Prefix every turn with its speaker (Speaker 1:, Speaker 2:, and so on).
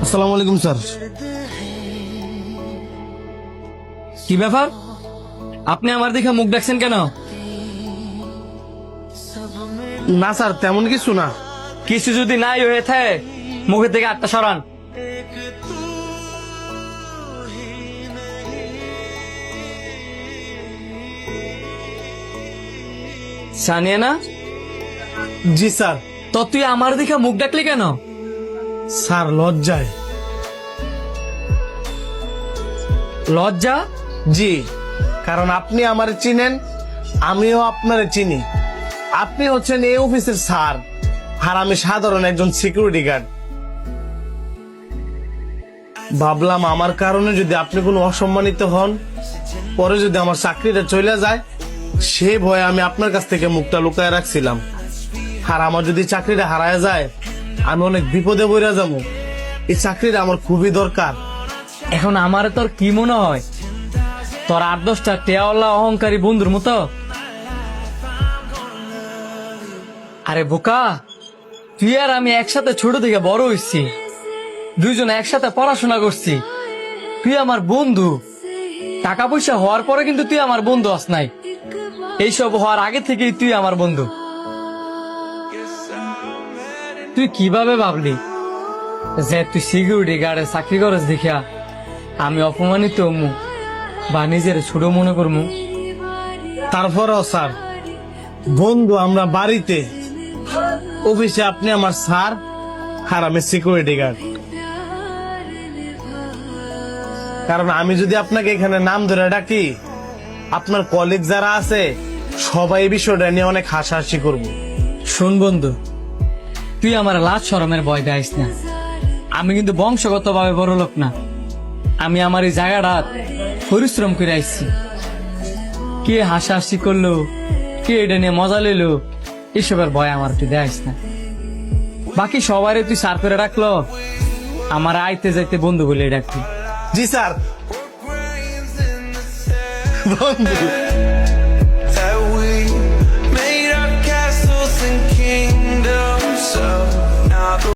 Speaker 1: আসসালামু আলাইকুম স্যার।
Speaker 2: কি ব্যাপার, আপনি আমার দেখে মুখ দেখছেন কেন?
Speaker 1: না স্যার, তেমন কিছু না।
Speaker 2: কিছু যদি নাই হয়ে থাকে মুখে থেকে আটটা সরান। সানিয়া না?
Speaker 1: জি স্যার।
Speaker 2: তো তুই আমার দেখে মুখ ডাকলি কেন?
Speaker 1: স্যার লজ্জায়।
Speaker 2: লজ্জা?
Speaker 1: জি, কারণ আপনি আমারে চিনেন, আমিও আপনারে চিনি। আপনি হচ্ছেন এই অফিসের স্যার, আর আমি সাধারণ একজন সিকিউরিটি গার্ড। ভাবলাম আমার কারণে যদি আপনি কোনো অসম্মানিত হন, পরে যদি আমার চাকরিটা চলে যায়, সে ভয়ে আমি আপনার কাছ থেকে মুখটা লুকায় রাখছিলাম। আর আমার যদি চাকরিটা হারায় যায়, আমি অনেক বিপদে পড়ে যাবো। এই চাকরিটা আমার খুবই দরকার।
Speaker 2: এখন আমার তোর কি মনে হয়, তোর 8-10টা টেয়াওয়ালা অহংকারী বন্ধুর মতো? আরে বোকা, তুই আর আমি একসাথে ছোট থেকে বড় হইছি, দুইজনে একসাথে পড়াশোনা করছি। তুই আমার বন্ধু। টাকা পয়সা হওয়ার পরে কিন্তু তুই আমার বন্ধু হস নাই। এইসব হওয়ার আগে থেকেই তুই আমার বন্ধু। তুই কিভাবে ভাবলি যে তুই সিকিউরিটি গার্ডে চাকরি করস দেখিয়া আমি অপমানিত হমু বা নিজের ছোট মনে করমু?
Speaker 1: তারপরেও স্যার, বন্ধু আমরা বাড়িতে, অফিসে আপনি আমার স্যার আর আমি সিকিউরিটি গার্ড। কারণ আমি যদি আপনাকে এখানে নাম ধরে ডাকি, আপনার কলিগ যারা আছে সবাই এই বিষয়টা নিয়ে অনেক হাসাহাসি করবো।
Speaker 2: শোন বন্ধু, তুই আমার লাজ শরমের ভয় দেখাইস না। আমি কিন্তু বংশগতভাবে বড় লোক না। আমি আমার এই জায়গাটা পরিশ্রম করে আসছি। কে হাসাহাসি করলো, কে এটা নিয়ে মজা লইলো, এসবের ভয় আমার তুই দেখাইস না। বাকি সবারই তুই সার করে রাখলো, আমার আইতে যাইতে বন্ধু বলে ডাকবি।
Speaker 1: জি স্যার। বন্ধু